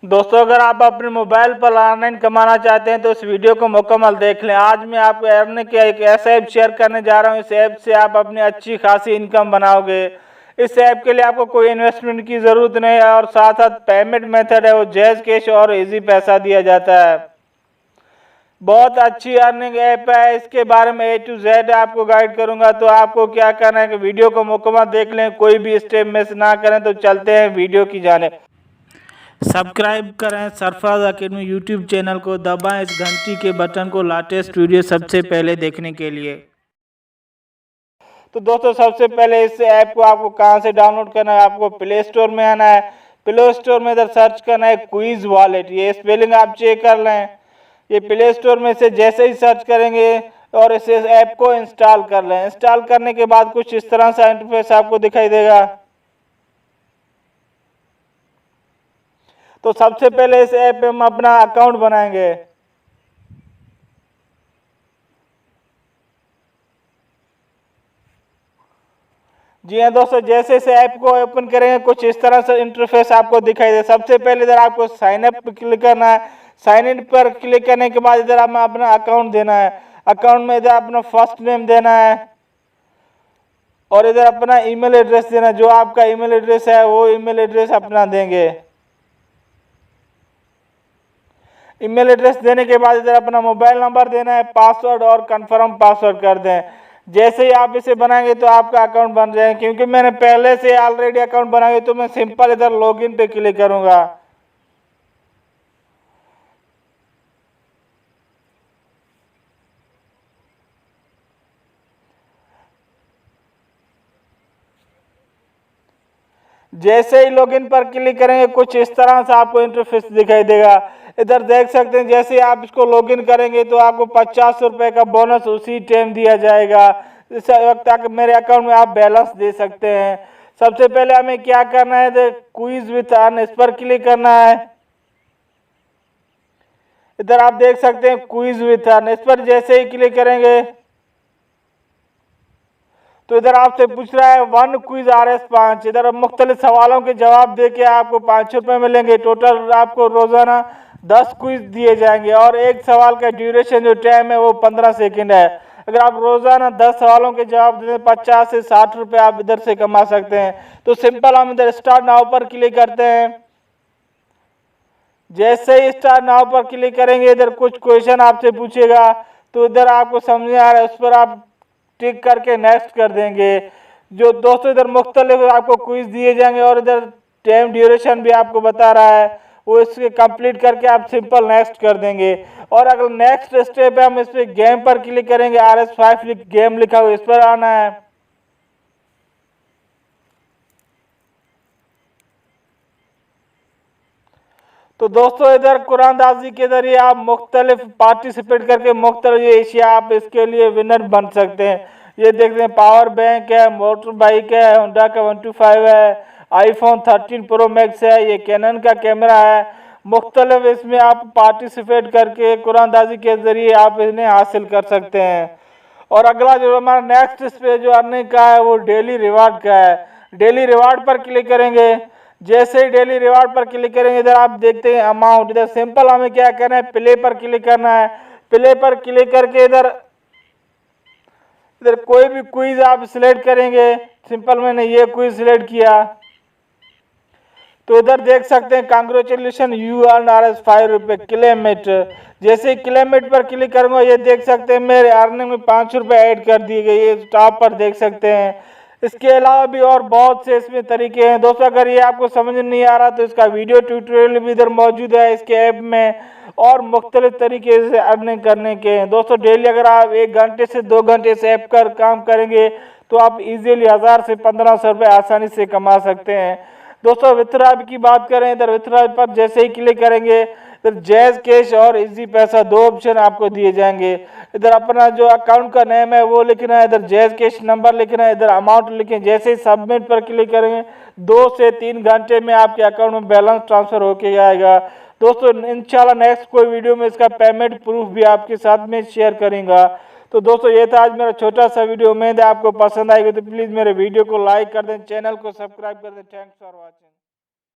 दोस्तों, अगर आप अपने मोबाइल पर ऑनलाइन कमाना चाहते हैं तो इस वीडियो को मुकम्मल देख लें। आज मैं आपको अर्निंग का एक ऐसा ऐप शेयर करने जा रहा हूं। इस ऐप से आप अपनी अच्छी खासी इनकम बनाओगे। इस ऐप के लिए आपको कोई इन्वेस्टमेंट की ज़रूरत नहीं है और साथ साथ पेमेंट मेथड है वो जैज़ कैश और इजी पैसा दिया जाता है। बहुत अच्छी अर्निंग ऐप है। इसके बारे में A to Z आपको गाइड करूंगा। तो आपको क्या करना है कि वीडियो को मुकम्मल देख लें, कोई भी स्टेप मिस ना करें। तो चलते हैं वीडियो की जानिब। सब्सक्राइब करें सरफराज अकेडमी यूट्यूब चैनल को, दबाएं इस घंटी के बटन को लेटेस्ट वीडियो सबसे पहले देखने के लिए। तो दोस्तों, सबसे पहले इस ऐप को आपको कहां से डाउनलोड करना है? आपको प्ले स्टोर में आना है। प्ले स्टोर में इधर सर्च करना है क्विज वॉलेट। ये स्पेलिंग आप चेक कर लें। ये प्ले स्टोर में से जैसे ही सर्च करेंगे और इस ऐप को इंस्टॉल कर लें। इंस्टॉल करने के बाद कुछ इस तरह सा इंटरफेस आपको दिखाई देगा। तो सबसे पहले इस ऐप में हम अपना अकाउंट बनाएंगे। जी हाँ दोस्तों, जैसे इस ऐप को ओपन करेंगे कुछ इस तरह से इंटरफेस आपको दिखाई दे। सबसे पहले इधर आपको साइन अप पर क्लिक करना है। साइन इन पर क्लिक करने के बाद इधर हमें अपना अकाउंट देना है। अकाउंट में इधर अपना फर्स्ट नेम देना है और इधर अपना ईमेल एड्रेस देना है। जो आपका ईमेल एड्रेस है वो ईमेल एड्रेस अपना देंगे। ईमेल एड्रेस देने के बाद इधर अपना मोबाइल नंबर देना है, पासवर्ड और कंफर्म पासवर्ड कर दें। जैसे ही आप इसे बनाएंगे तो आपका अकाउंट बन जाएगा। क्योंकि मैंने पहले से ऑलरेडी अकाउंट बनाया तो मैं सिंपल इधर लॉगिन पे क्लिक करूंगा। जैसे ही लॉगिन पर क्लिक करेंगे कुछ इस तरह से आपको इंटरफेस दिखाई देगा। इधर देख सकते हैं जैसे ही आप इसको लॉगिन करेंगे तो आपको 50 रुपए का बोनस उसी टाइम दिया जाएगा। इस वक्त तक मेरे अकाउंट में आप बैलेंस दे सकते हैं। सबसे पहले हमें क्या करना है, क्विज विथ अर्न इस पर क्लिक करना है। इधर आप देख सकते हैं क्विज विथ अर्न, इस पर जैसे ही क्लिक करेंगे तो इधर आपसे पूछ रहा है 1 क्विज RS5। इधर मुख्तलिफ सवालों के जवाब दे के आपको 5 रुपए मिलेंगे। टोटल आपको रोजाना 10 क्विज दिए जाएंगे और एक सवाल का ड्यूरेशन जो टाइम है वो 15 सेकंड है। अगर आप रोजाना 10 सवालों के जवाब दें 50 से 60 रुपए आप इधर से कमा सकते हैं। तो सिंपल हम इधर स्टार्ट नाउ पर क्लिक करते हैं। जैसे ही स्टार्ट नाउ पर क्लिक करेंगे इधर कुछ क्वेश्चन आपसे पूछेगा। तो इधर आपको समझ आ रहा है उस पर आप टिक करके नेक्स्ट कर देंगे। जो दोस्तों इधर मुख्तलिफ आपको क्विज दिए जाएंगे और इधर टाइम ड्यूरेशन भी आपको बता रहा है, वो इसके कंप्लीट करके आप सिंपल नेक्स्ट कर देंगे। और अगर नेक्स्ट स्टेप है हम इस पर गेम पर क्लिक करेंगे। RS5 गेम लिखा हुआ इस पर आना है। तो दोस्तों इधर कुरानदाजी के जरिए आप मुख्तलिफ पार्टिसिपेट करके मुख्तलिफ एशिया आप इसके लिए विनर बन सकते हैं। ये देखते हैं पावर बैंक है, मोटर बाइक है, होंडा का 125 है, iPhone 13 Pro Max है, ये कैनन का कैमरा है। मुख्तलिफ इसमें आप पार्टिसिपेट करके कुरानदाजी के जरिए आप इन्हें हासिल कर सकते हैं। और अगला जो हमारा नेक्स्ट इस पे जो अर्निंग का है वो डेली रिवार्ड का है। डेली रिवार्ड पर क्लिक करेंगे। जैसे ही डेली रिवार्ड पर क्लिक करेंगे इधर आप देखते हैं अमाउंट। इधर सिंपल हमें क्या करना है, प्ले पर क्लिक करना है। प्ले पर क्लिक करके इधर कोई भी क्विज आप सिलेक्ट करेंगे। सिंपल मैंने ये क्विज सिलेक्ट किया तो इधर देख सकते हैं कांग्रेचुलेशन यू अर्न RS5 रुपए क्लेमेट। जैसे क्लेमेट पर क्लिक करूंगा ये देख सकते हैं मेरे अर्निंग में 5 रुपए ऐड कर दिए गए। ये टॉप पर देख सकते हैं। इसके अलावा भी और बहुत से इसमें तरीके हैं। दोस्तों अगर ये आपको समझ नहीं आ रहा तो इसका वीडियो ट्यूटोरियल भी इधर मौजूद है इसके ऐप में और मुख्तलिफ तरीके से अर्निंग करने के हैं। दोस्तों डेली अगर आप 1 घंटे से 2 घंटे से ऐप कर काम करेंगे तो आप इजीली 1000 से 1500 रुपये आसानी से कमा सकते हैं। दोस्तों विथड्रॉ की बात करें, इधर विथड्रॉ पर जैसे ही क्लिक करेंगे इधर जैज़ कैश और इजी पैसा 2 ऑप्शन आपको दिए जाएंगे। इधर अपना जो अकाउंट का नेम है वो लिखना है, इधर जैज़ कैश नंबर लिखना है, इधर अमाउंट लिखें। जैसे ही सबमिट पर क्लिक करेंगे 2 से 3 घंटे में आपके अकाउंट में बैलेंस ट्रांसफर होके आएगा। दोस्तों इंशाल्लाह नेक्स्ट कोई वीडियो में इसका पेमेंट प्रूफ भी आपके साथ में शेयर करूंगा। तो दोस्तों ये था आज मेरा छोटा सा वीडियो। उम्मीद है आपको पसंद आएगा। तो प्लीज़ मेरे वीडियो को लाइक कर दें, चैनल को सब्सक्राइब कर दें। Thanks for watching.